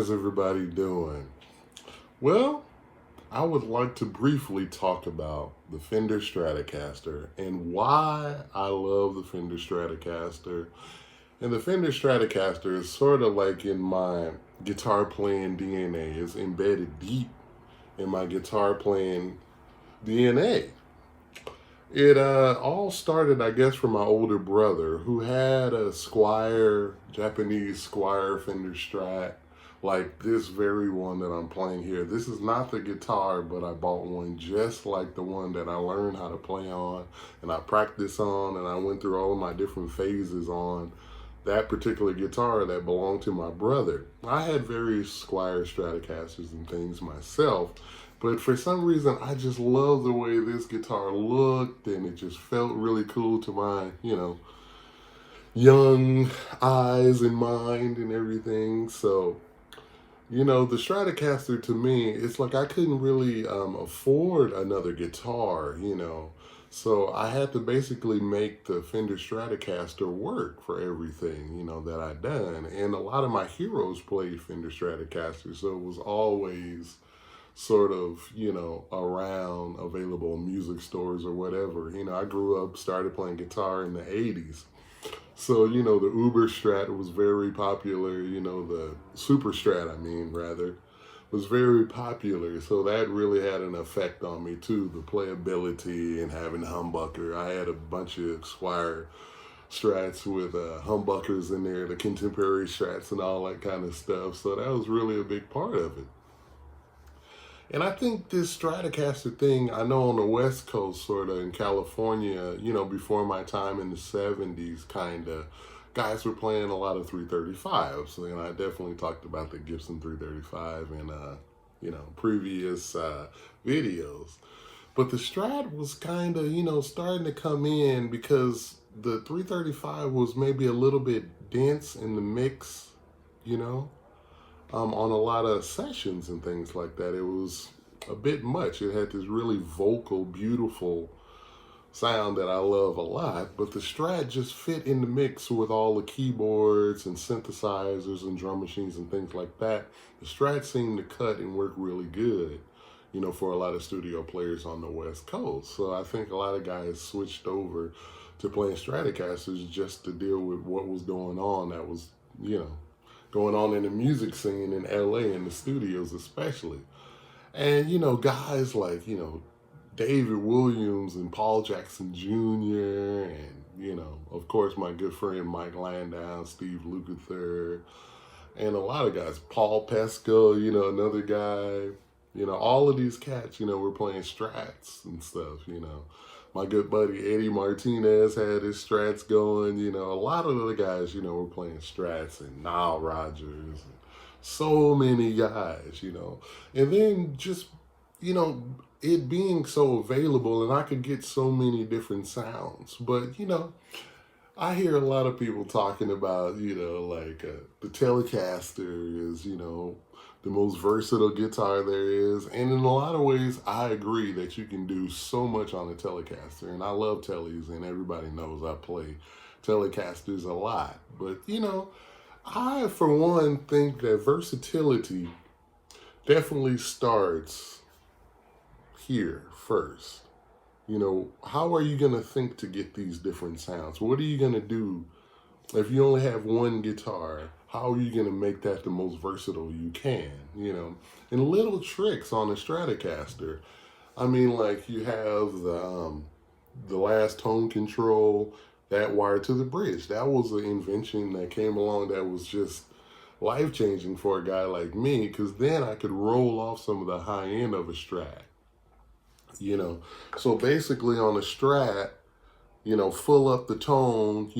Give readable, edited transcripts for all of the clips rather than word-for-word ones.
How's everybody doing? Well, I would like to briefly talk about the Fender Stratocaster and why I love the Fender Stratocaster. And the Fender Stratocaster is sort of like in my guitar playing DNA. It's embedded deep in my guitar playing DNA. It all started, I guess, from my older brother who had a Squire, Japanese Squire Fender Strat, like this very one that I'm playing here. This is not the guitar, but I bought one just like the one that I learned how to play on and I practiced on, and I went through all of my different phases on that particular guitar that belonged to my brother. I had various Squire Stratocasters and things myself, but for some reason, I just love the way this guitar looked, and it just felt really cool to my, young eyes and mind and everything. So, the Stratocaster to me, it's like I couldn't really afford another guitar. So I had to basically make the Fender Stratocaster work for everything, that I'd done. And a lot of my heroes played Fender Stratocaster, so it was always sort of, around, available in music stores or whatever. I grew up, started playing guitar in the 80s. So, the Uber Strat was very popular, the Super Strat, rather, was very popular. So that really had an effect on me too, the playability and having humbucker. I had a bunch of Squire Strats with humbuckers in there, the contemporary Strats and all that kind of stuff. So that was really a big part of it. And I think this Stratocaster thing, I know on the West Coast, sort of in California, before my time in the 70s, kind of, guys were playing a lot of 335s. And I definitely talked about the Gibson 335 in, previous videos. But the Strat was kind of, starting to come in because the 335 was maybe a little bit dense in the mix, on a lot of sessions and things like that. It was a bit much. It had this really vocal, beautiful sound that I love a lot, but the Strat just fit in the mix with all the keyboards and synthesizers and drum machines and things like that. The Strat seemed to cut and work really good, for a lot of studio players on the West Coast. So I think a lot of guys switched over to playing Stratocasters just to deal with what was going on. That was, going on in the music scene in LA, in the studios especially. And, guys like, David Williams and Paul Jackson Jr. and, of course, my good friend Mike Landau, Steve Lukather, and a lot of guys, Paul Pesco, another guy, all of these cats, were playing Strats and stuff, My good buddy Eddie Martinez had his Strats going, a lot of the guys, were playing Strats, and Nile Rodgers, and so many guys, And then just, it being so available, and I could get so many different sounds. But, I hear a lot of people talking about, like the Telecaster is, the most versatile guitar there is. And in a lot of ways, I agree that you can do so much on a Telecaster. And I love Teles, and everybody knows I play Telecasters a lot. But, I, for one, think that versatility definitely starts here first. How are you going to think to get these different sounds? What are you going to do if you only have one guitar? How are you going to make that the most versatile you can, And little tricks on the Stratocaster. Like you have the last tone control, that wire to the bridge. That was an invention that came along that was just life-changing for a guy like me, because then I could roll off some of the high end of a Strat. So basically on a Strat, full up the tone,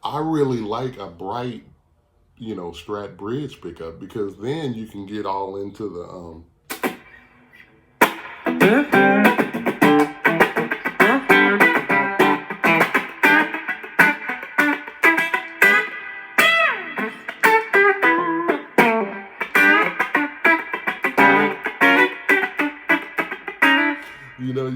I really like a bright, Strat bridge pickup, because then you can get all into the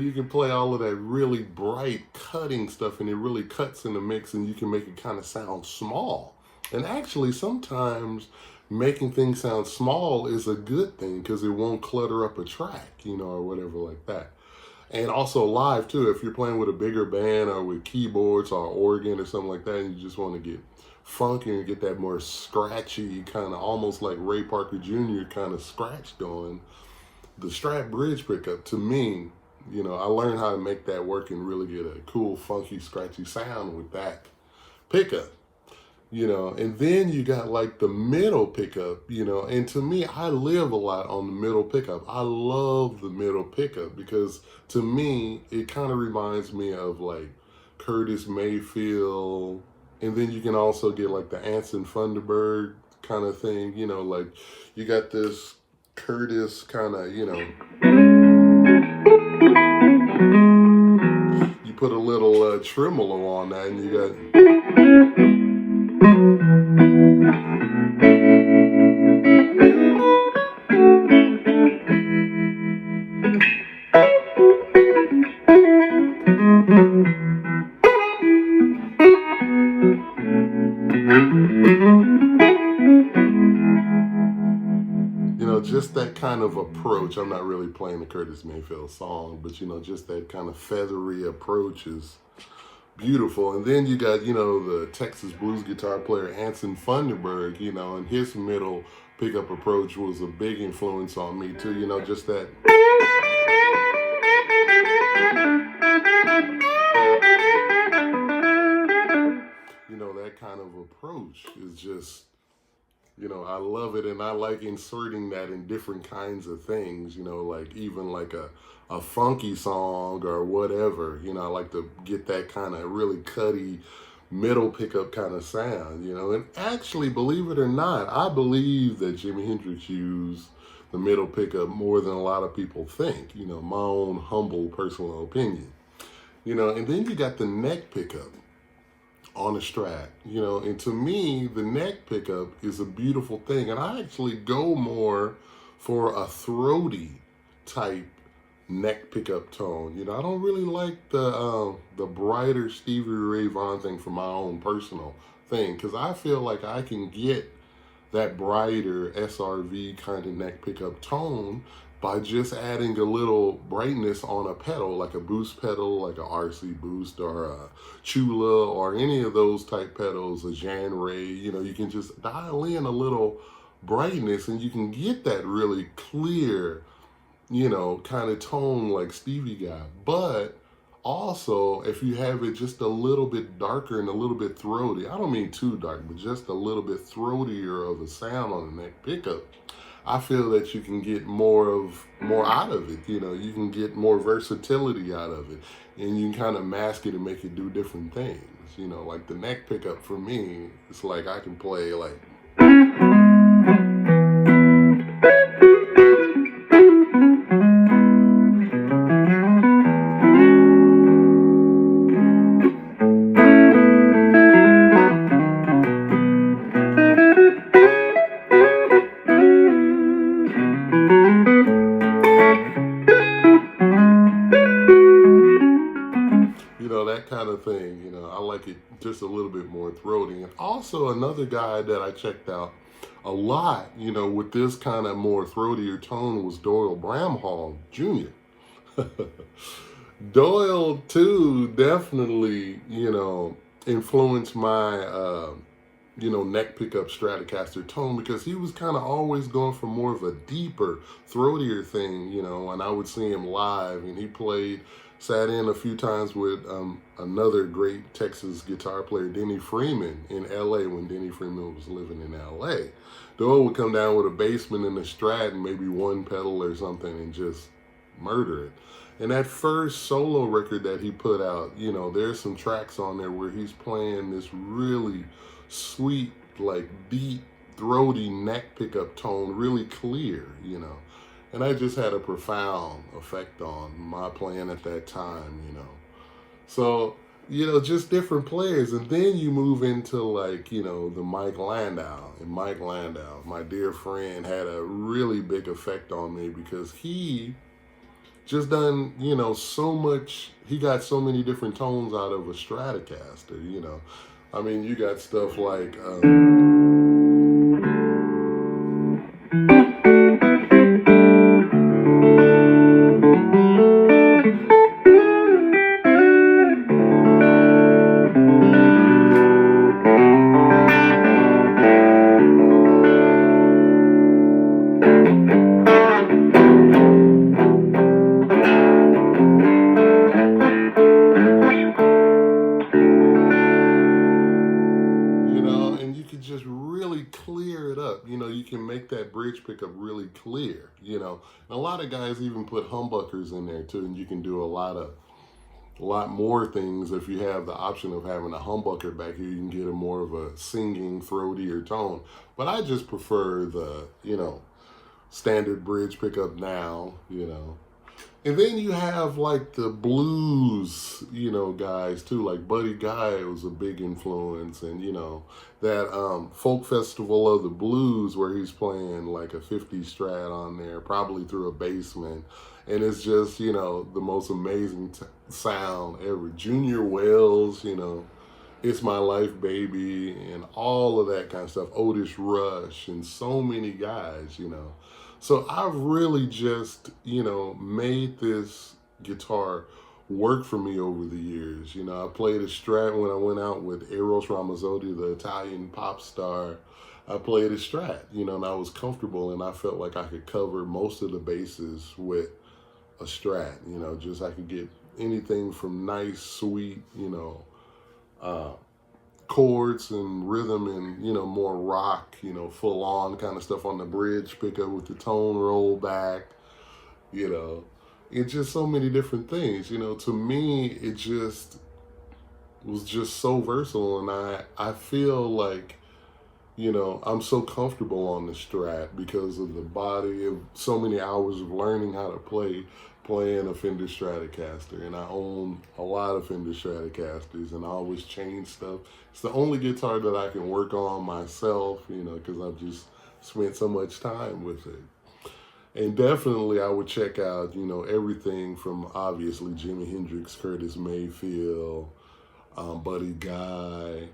you can play all of that really bright cutting stuff, and it really cuts in the mix, and you can make it kind of sound small. And actually, sometimes making things sound small is a good thing because it won't clutter up a track, or whatever like that. And also live too, if you're playing with a bigger band or with keyboards or organ or something like that, and you just want to get funky and get that more scratchy kind of almost like Ray Parker Jr. kind of scratch going, the Strat bridge pickup to me, I learned how to make that work and really get a cool, funky, scratchy sound with that pickup. And then you got like the middle pickup, and to me, I live a lot on the middle pickup. I love the middle pickup because to me, it kind of reminds me of like Curtis Mayfield. And then you can also get like the Anson Funderburg kind of thing, like you got this Curtis kind of, you put a little tremolo on that and you got. Just that kind of approach. I'm not really playing the Curtis Mayfield song, but just that kind of feathery approach is beautiful. And then you got, the Texas blues guitar player Anson Funderburg, and his middle pickup approach was a big influence on me too, just that. That kind of approach is just, I love it, and I like inserting that in different kinds of things, like even like a funky song or whatever, I like to get that kind of really cutty middle pickup kind of sound, and actually, believe it or not, I believe that Jimi Hendrix used the middle pickup more than a lot of people think, my own humble personal opinion, and then you got the neck pickup on a Strat, and to me, the neck pickup is a beautiful thing, and I actually go more for a throaty type neck pickup tone. I don't really like the brighter Stevie Ray Vaughan thing for my own personal thing, because I feel like I can get that brighter SRV kind of neck pickup tone by just adding a little brightness on a pedal, like a boost pedal, like a RC Boost or a Chula or any of those type pedals, a Jan Ray, you can just dial in a little brightness and you can get that really clear, kind of tone like Stevie got. But also, if you have it just a little bit darker and a little bit throaty, I don't mean too dark, but just a little bit throatier of a sound on the neck pickup, I feel that you can get more out of it. You can get more versatility out of it, and you can kind of mask it and make it do different things. Like the neck pickup for me, it's like I can play like. That kind of thing, I like it just a little bit more throaty. And also another guy that I checked out a lot, with this kind of more throatier tone was Doyle Bramhall Jr. Doyle too definitely, influenced my, neck pickup Stratocaster tone, because he was kind of always going for more of a deeper, throatier thing, and I would see him live, and he sat in a few times with another great Texas guitar player, Denny Freeman, in LA when Denny Freeman was living in LA. Doyle would come down with a bassman and a Strat and maybe one pedal or something and just murder it. And that first solo record that he put out, there's some tracks on there where he's playing this really sweet, like deep, throaty neck pickup tone, really clear, And I just had a profound effect on my playing at that time, So, just different players. And then you move into like, the Mike Landau. And Mike Landau, my dear friend, had a really big effect on me because he just done, so much. He got so many different tones out of a Stratocaster, I mean, you got stuff like. You know, and you can just really clear it up. You know, you can make that bridge pickup really clear, you know. And a lot of guys even put humbuckers in there too, and you can do a lot more things if you have the option of having a humbucker back here. You can get a more of a singing, throatier tone. But I just prefer the, you know, standard bridge pickup now, you know. And then you have like the blues, you know, guys too. Like Buddy Guy was a big influence, and you know that folk festival of the blues where he's playing like a 50 Strat on there, probably through a basement, and it's just, you know, the most amazing sound ever. Junior Wells, you know, It's My Life Baby, and all of that kind of stuff. Otis Rush, and so many guys, you know. So I've really just, you know, made this guitar work for me over the years. You know, I played a Strat when I went out with Eros Ramazzotti, the Italian pop star. I played a Strat, you know, and I was comfortable, and I felt like I could cover most of the bases with a Strat. You know, just I could get anything from nice, sweet, you know, chords and rhythm, and, you know, more rock, you know, full on kind of stuff on the bridge pickup with the tone roll back, you know. It's just so many different things, you know. To me, it just was just so versatile, and I feel like, you know, I'm so comfortable on the Strat because of the body of so many hours of learning how to playing a Fender Stratocaster, and I own a lot of Fender Stratocasters, and I always change stuff. It's the only guitar that I can work on myself, you know, because I've just spent so much time with it. And definitely I would check out, you know, everything from obviously Jimi Hendrix, Curtis Mayfield, Buddy Guy,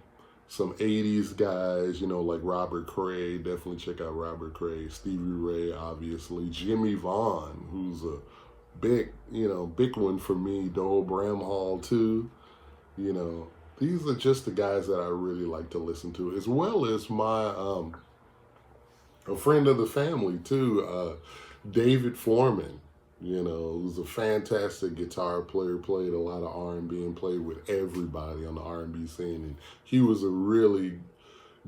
some 80s guys, you know, like Robert Cray. Definitely check out Robert Cray. Stevie Ray, obviously. Jimmy Vaughn, who's a big, you know, big one for me. Dole Bramhall too. You know, these are just the guys that I really like to listen to, as well as my a friend of the family too, David Foreman. You know, who's a fantastic guitar player, played a lot of R&B and played with everybody on the R&B scene. And he was a really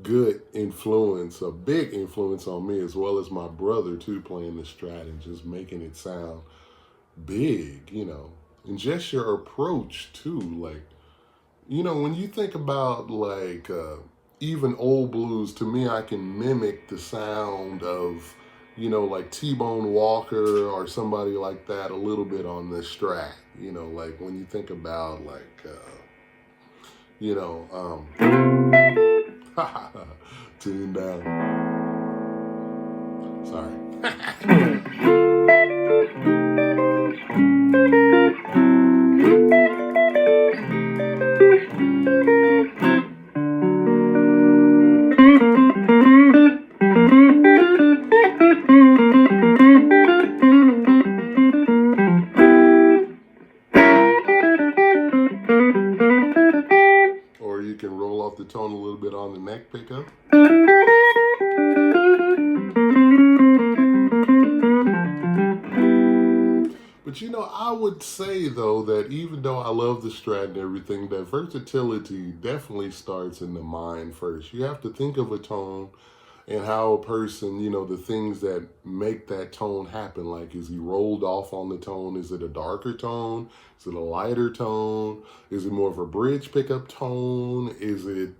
good influence, a big influence on me, as well as my brother too, playing the Strat and just making it sound big, you know. And just your approach too, like, you know, when you think about like even old blues, to me, I can mimic the sound of, you know, like T-Bone Walker or somebody like that a little bit on the Strat. You know, like when you think about like, you know, tune down. Sorry. Or you can roll off the tone a little bit on the neck pickup. But you know, I would say though that even though I love the Strat and everything, that versatility definitely starts in the mind first. You have to think of a tone and how a person, you know, the things that make that tone happen. Like, is he rolled off on the tone? Is it a darker tone? Is it a lighter tone? Is it more of a bridge pickup tone? Is it,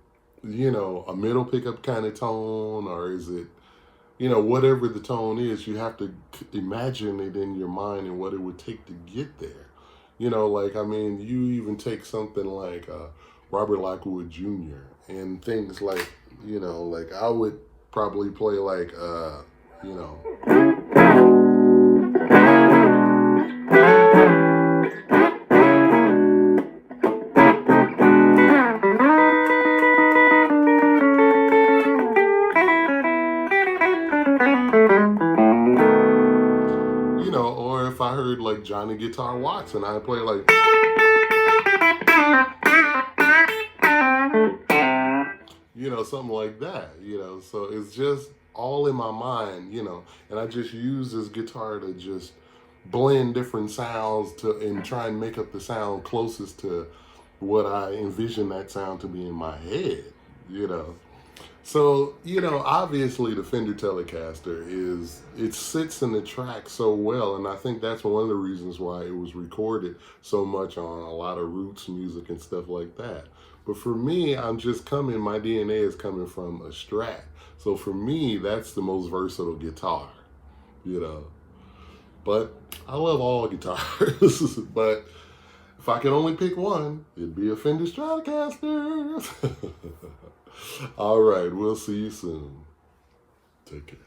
you know, a middle pickup kind of tone? Or is it, you know, whatever the tone is, you have to imagine it in your mind and what it would take to get there. You know, like, I mean, you even take something like Robert Lockwood Jr. and things like, you know, like I would probably play like, you know. You know, or if I heard like Johnny Guitar Watson, I'd play like, you know, something like that, you know. So it's just all in my mind, you know, and I just use this guitar to just blend different sounds to and try and make up the sound closest to what I envision that sound to be in my head, you know. So, you know, obviously the Fender Telecaster it sits in the track so well, and I think that's one of the reasons why it was recorded so much on a lot of roots music and stuff like that. But for me, my DNA is coming from a Strat. So for me, that's the most versatile guitar, you know. But I love all guitars, but if I could only pick one, it'd be a Fender Stratocaster. All right, we'll see you soon. Take care.